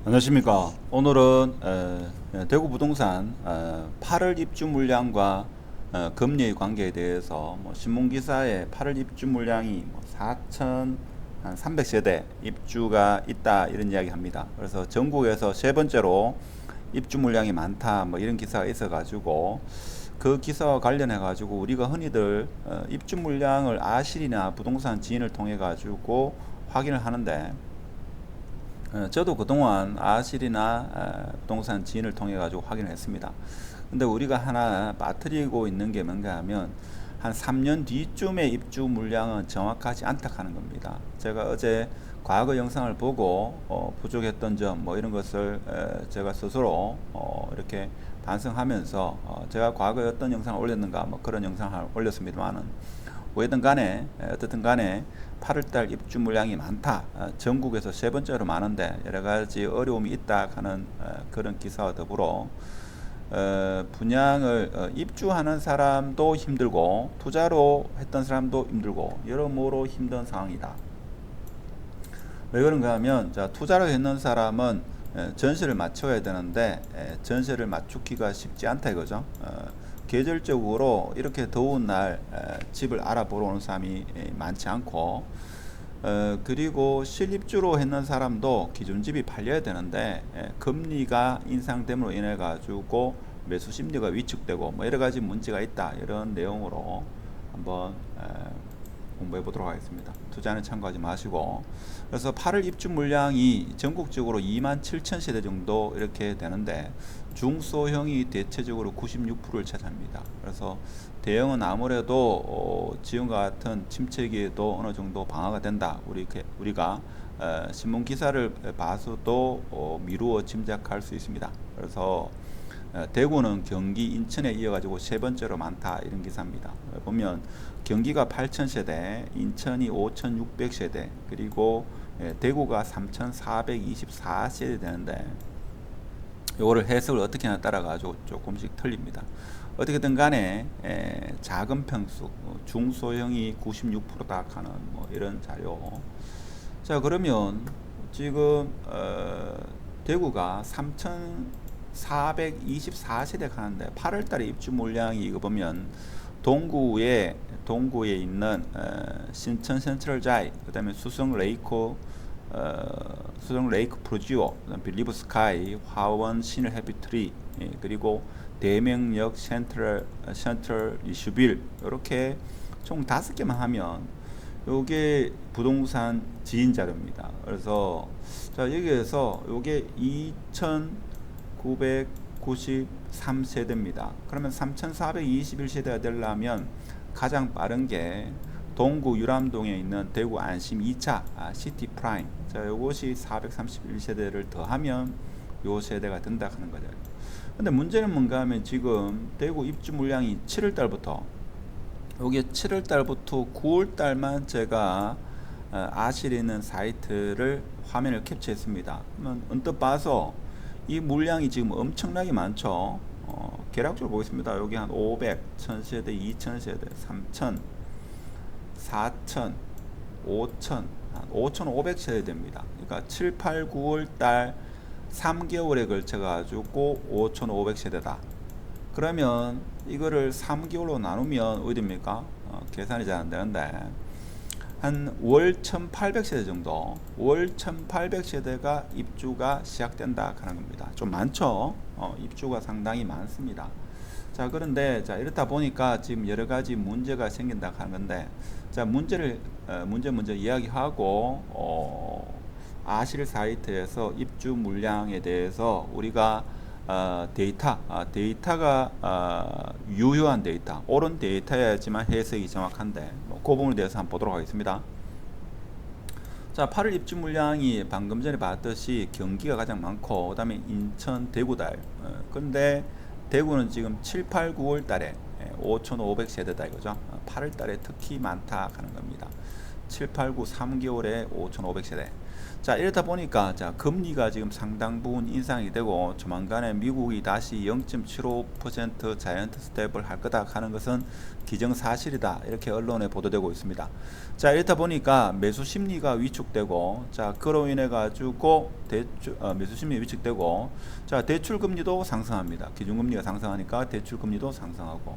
안녕하십니까. 오늘은 대구 부동산 8월 입주 물량과 금리의 관계에 대해서 신문기사에 8월 입주 물량이 4,300세대 입주가 있다 이런 이야기 합니다. 그래서 전국에서 세 번째로 입주 물량이 많다 이런 기사가 있어가지고 그 기사와 관련해가지고 우리가 흔히들 입주 물량을 아실이나 부동산 지인을 통해가지고 확인을 하는데, 저도 그동안 아실이나 부동산 지인을 통해 가지고 확인을 했습니다. 근데 우리가 하나 빠뜨리고 있는 게 뭔가 하면 한 3년 뒤쯤에 입주 물량은 정확하지 않다 하는 겁니다. 제가 어제 과거 영상을 보고 부족했던 점 이런 것을 제가 스스로 이렇게 반성하면서 제가 과거에 어떤 영상을 올렸는가 그런 영상을 올렸습니다만은, 뭐든 간에 어떻든 간에 8월달 입주 물량이 많다, 전국에서 세 번째로 많은데 여러 가지 어려움이 있다 하는 그런 기사와 더불어 분양을 입주하는 사람도 힘들고 투자로 했던 사람도 힘들고 여러모로 힘든 상황이다. 왜 그런가 하면, 자, 투자로 했는 사람은 전세를 맞춰야 되는데 전세를 맞추기가 쉽지 않다 이거죠. 계절적으로 이렇게 더운 날 집을 알아보러 오는 사람이 많지 않고, 그리고 실입주로 했는 사람도 기존집이 팔려야 되는데 금리가 인상됨으로 인해 가지고 매수 심리가 위축되고 여러 가지 문제가 있다 이런 내용으로 한번 공부해 보도록 하겠습니다. 투자는 참고하지 마시고. 그래서 8월 입주 물량이 전국적으로 27,000세대 정도 이렇게 되는데 중소형이 대체적으로 96%를 차지합니다. 그래서 대형은 아무래도 지금과 같은 침체기에도 어느 정도 방어가 된다. 우리가 신문 기사를 봐서도 미루어 짐작할 수 있습니다. 그래서 대구는 경기, 인천에 이어가지고 세 번째로 많다 이런 기사입니다. 보면 경기가 8,000세대, 인천이 5,600세대, 그리고 대구가 3,424세대 되는데, 이거를 해석을 어떻게 하나 따라 가지고 조금씩 틀립니다. 어떻게든 간에 작은 평수, 중소형이 96%다 하는 이런 자료. 자, 그러면 지금 대구가 3,424세대 가는데 8월달에 입주 물량이 이거 보면 동구에 있는 신천 센트럴자이, 그다음에 수성 레이크 프로지오, 빌리브 스카이, 화원 신일 해피트리, 그리고 대명역 센트럴 이슈빌, 이렇게 총 5개만 하면 요게 부동산 지인 자료입니다. 그래서 자, 여기에서 요게 2,993세대입니다. 그러면 3,421세대가 되려면 가장 빠른 게 동구 유람동에 있는 대구 안심 2차 시티 프라임, 자, 요것이 431세대를 더하면 요 세대가 된다 하는 거죠. 근데 문제는 뭔가 하면 지금 대구 입주 물량이 7월달부터, 요게 7월달부터 9월달만 제가 아실에 있는 사이트를 화면을 캡처했습니다. 그러면 언뜻 봐서 이 물량이 지금 엄청나게 많죠. 계략적으로 보겠습니다. 여기 한 500, 1000세대, 2000세대, 3000, 4000, 5000, 5500세대 됩니다. 그러니까 7, 8, 9월 달 3개월에 걸쳐 가지고 5500세대다. 그러면 이거를 3개월로 나누면 어디입니까? 계산이 잘 안 되는데 한 월 1800세대 정도, 월 1800세대가 입주가 시작된다 하는 겁니다. 좀 많죠? 입주가 상당히 많습니다. 자, 그런데 자, 이렇다 보니까 지금 여러 가지 문제가 생긴다 하는 건데, 자, 문제 먼저 이야기하고 아실 사이트에서 입주 물량에 대해서 우리가 데이터가 유효한 데이터, 옳은 데이터여야지만 해석이 정확한데 그 부분에 대해서 한번 보도록 하겠습니다. 자, 8월 입주 물량이 방금 전에 봤듯이 경기가 가장 많고, 그 다음에 인천, 대구달. 근데 대구는 지금 7, 8, 9월 달에 5,500세대다 이거죠. 8월 달에 특히 많다 하는 겁니다. 7, 8, 9, 3개월에 5,500세대. 자, 이렇다 보니까 자, 금리가 지금 상당 부분 인상이 되고 조만간에 미국이 다시 0.75% 자이언트 스텝을 할 거다 하는 것은 기정사실이다. 이렇게 언론에 보도되고 있습니다. 자, 이렇다 보니까 매수 심리가 위축되고, 자, 그로 인해 가지고 매수 심리 위축되고, 자, 대출 금리도 상승합니다. 기준금리가 상승하니까 대출 금리도 상승하고.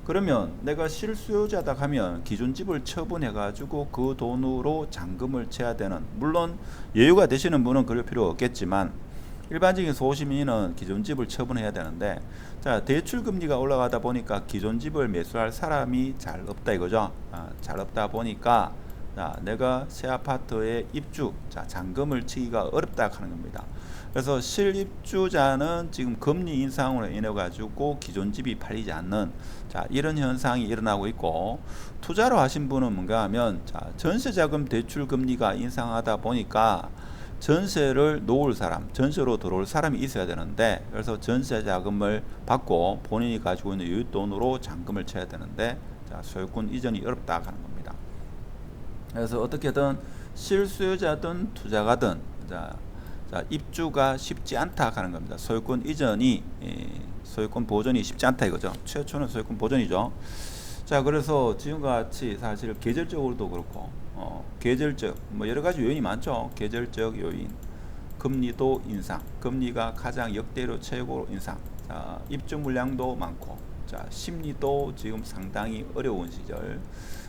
그러면 내가 실수요자다 하면 기존 집을 처분해 가지고 그 돈으로 잔금을 채야 되는, 물론 여유가 되시는 분은 그럴 필요 없겠지만 일반적인 소시민은 기존 집을 처분해야 되는데, 자, 대출 금리가 올라가다 보니까 기존 집을 매수할 사람이 잘 없다 이거죠. 잘 없다 보니까 자, 내가 새 아파트에 입주, 자, 잔금을 치기가 어렵다 하는 겁니다. 그래서 실입주자는 지금 금리 인상으로 인해 가지고 기존 집이 팔리지 않는, 자, 이런 현상이 일어나고 있고, 투자로 하신 분은 뭔가 하면, 자, 전세자금 대출 금리가 인상하다 보니까 전세를 놓을 사람, 전세로 들어올 사람이 있어야 되는데, 그래서 전세 자금을 받고 본인이 가지고 있는 여윳돈으로 잔금을 쳐야 되는데, 자, 소유권 이전이 어렵다 하는 겁니다. 그래서 어떻게든 실수요자든 투자가든, 자, 입주가 쉽지 않다 하는 겁니다. 소유권 이전이, 소유권 보존이 쉽지 않다 이거죠. 최초는 소유권 보존이죠. 자, 그래서 지금과 같이 사실 계절적으로도 그렇고, 계절적, 뭐 여러 가지 요인이 많죠. 계절적 요인, 금리도 인상, 금리가 가장 역대로 최고 인상, 자, 입주 물량도 많고, 자, 심리도 지금 상당히 어려운 시절.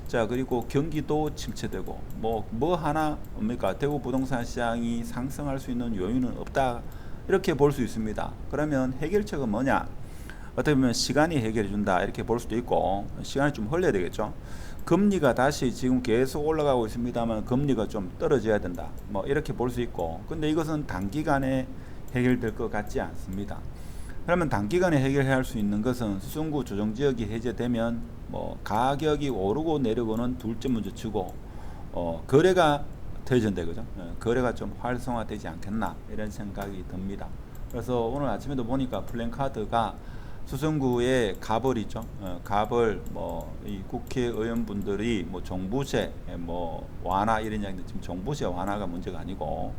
자, 그리고 경기도 침체되고, 뭐 하나 뭡니까? 대구 부동산 시장이 상승할 수 있는 요인은 없다, 이렇게 볼 수 있습니다. 그러면 해결책은 뭐냐? 어떻게 보면 시간이 해결해 준다, 이렇게 볼 수도 있고, 시간이 좀 흘려야 되겠죠. 금리가 다시 지금 계속 올라가고 있습니다만 금리가 좀 떨어져야 된다, 뭐 이렇게 볼 수 있고, 근데 이것은 단기간에 해결될 것 같지 않습니다. 그러면 단기간에 해결할 수 있는 것은 수성구 조정지역이 해제되면 뭐 가격이 오르고 내리고는 둘째 문제 치고, 거래가 되전돼, 그죠? 거래가 좀 활성화되지 않겠나, 이런 생각이 듭니다. 그래서 오늘 아침에도 보니까 플랜카드가 수성구의 가벌 있죠. 가벌, 이 국회의원분들이 종부세 완화 이런 이야기인데, 지금 종부세 완화가 문제가 아니고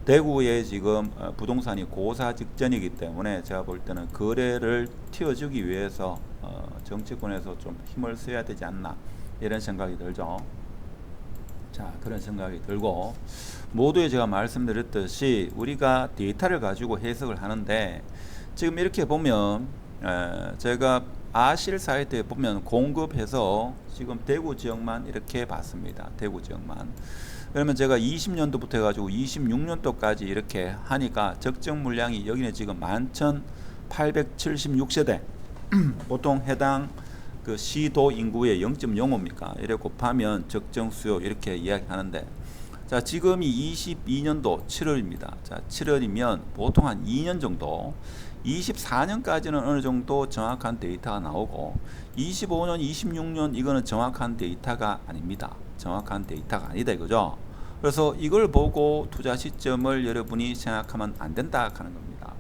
대구에 지금 부동산이 고사 직전이기 때문에 제가 볼 때는 거래를 틔워주기 위해서 정치권에서 좀 힘을 써야 되지 않나, 이런 생각이 들죠. 자, 그런 생각이 들고, 모두에 제가 말씀드렸듯이 우리가 데이터를 가지고 해석을 하는데, 지금 이렇게 보면 제가 아실 사이트에 보면 공급해서 지금 대구 지역만 이렇게 봤습니다. 대구 지역만. 그러면 제가 20년도부터 해가지고 26년도까지 이렇게 하니까 적정 물량이 여기는 지금 11,876세대 보통 해당 그 시도 인구의 0.05입니까? 이래 곱하면 적정 수요 이렇게 이야기하는데, 자, 지금이 22년도 7월입니다. 자, 7월이면 보통 한 2년 정도, 24년까지는 어느 정도 정확한 데이터가 나오고, 25년, 26년 이거는 정확한 데이터가 아닙니다. 정확한 데이터가 아니다 이거죠. 그래서 이걸 보고 투자 시점을 여러분이 생각하면 안 된다 하는 겁니다.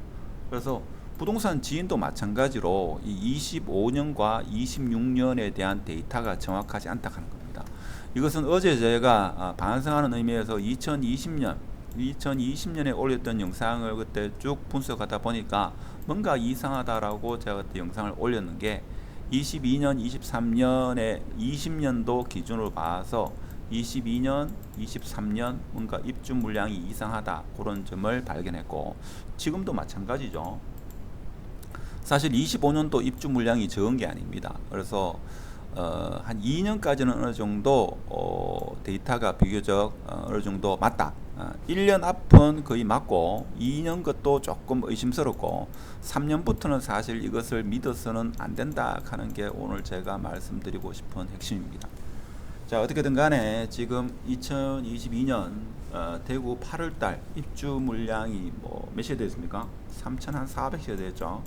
그래서 부동산 지인도 마찬가지로 이 25년과 26년에 대한 데이터가 정확하지 않다 하는 겁니다. 이것은 어제 제가 반성하는 의미에서 2020년에 올렸던 영상을 그때 쭉 분석하다 보니까 뭔가 이상하다라고 제가 그때 영상을 올렸는 게, 22년, 23년에 20년도 기준으로 봐서 22년, 23년 뭔가 입주 물량이 이상하다, 그런 점을 발견했고, 지금도 마찬가지죠. 사실 25년도 입주 물량이 적은 게 아닙니다. 그래서 한 2년까지는 어느 정도 데이터가 비교적 어느 정도 맞다. 1년 앞은 거의 맞고 2년 것도 조금 의심스럽고 3년부터는 사실 이것을 믿어서는 안 된다 하는 게 오늘 제가 말씀드리고 싶은 핵심입니다. 자, 어떻게든 간에 지금 2022년 대구 8월달 입주 물량이 몇 세대 됐습니까? 3,400세대 됐죠.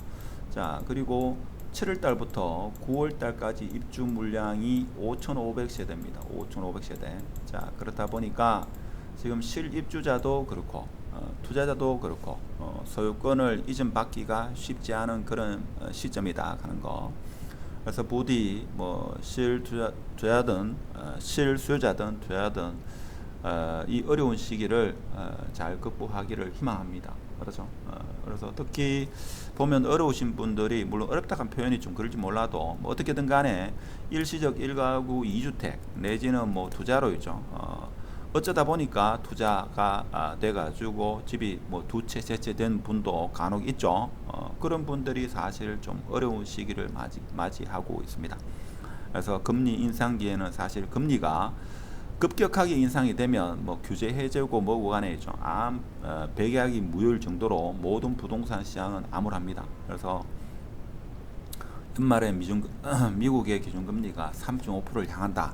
자, 그리고 7월달부터 9월달까지 입주 물량이 5,500세대입니다. 5,500세대. 자, 그렇다 보니까 지금 실입주자도 그렇고 투자자도 그렇고 소유권을 이전받기가 쉽지 않은 그런 시점이다 하는 거. 그래서 부디 실투자든 실수요자든 투자든 이 어려운 시기를 잘 극복하기를 희망합니다. 그렇죠? 그래서 특히 보면 어려우신 분들이 물론 어렵다는 표현이 좀 그럴지 몰라도 뭐 어떻게든 간에 일시적 1가구 2주택 내지는 뭐 투자로 있죠. 어쩌다 보니까 투자가 돼가지고 집이 뭐 두 채, 세 채 된 분도 간혹 있죠. 그런 분들이 사실 좀 어려운 시기를 맞이하고 있습니다. 그래서 금리 인상기에는 사실 금리가 급격하게 인상이 되면 뭐 규제 해제고 뭐고 간에 좀 백약이 무효일 정도로 모든 부동산 시장은 암울합니다. 그래서 연말에 미국의 기준금리가 3.5%를 향한다.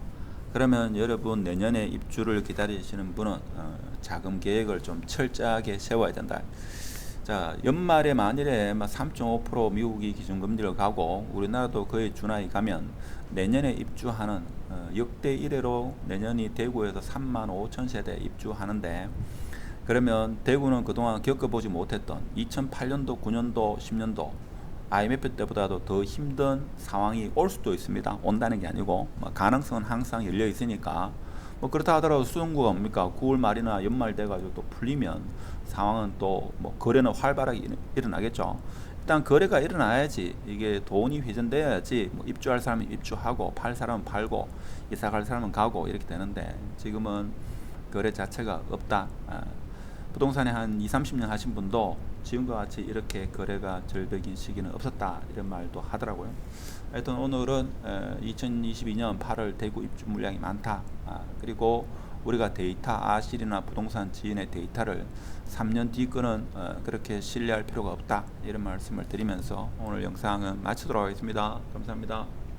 그러면 여러분 내년에 입주를 기다리시는 분은 자금 계획을 좀 철저하게 세워야 된다. 자, 연말에 만일에 3.5% 미국이 기준금리를 가고 우리나라도 거의 준하에 가면 내년에 입주하는 역대 1회로 내년이 대구에서 3만 5천 세대 입주하는데, 그러면 대구는 그동안 겪어보지 못했던 2008년도, 9년도, 10년도 IMF 때보다도 더 힘든 상황이 올 수도 있습니다. 온다는 게 아니고 가능성은 항상 열려 있으니까, 뭐 그렇다 하더라도 수능구가 뭡니까 9월 말이나 연말 돼가지고 또 풀리면 상황은 또 뭐 거래는 활발하게 일어나겠죠. 일단 거래가 일어나야지 이게 돈이 회전돼야지 뭐 입주할 사람은 입주하고 팔 사람은 팔고 이사 갈 사람은 가고 이렇게 되는데, 지금은 거래 자체가 없다. 부동산에 한 20, 30년 하신 분도 지금과 같이 이렇게 거래가 절벽인 시기는 없었다 이런 말도 하더라고요. 하여튼 오늘은 2022년 8월 대구 입주 물량이 많다. 그리고 우리가 데이터 아실이나 부동산 지인의 데이터를 3년 뒤 거는 그렇게 신뢰할 필요가 없다 이런 말씀을 드리면서 오늘 영상은 마치도록 하겠습니다. 감사합니다.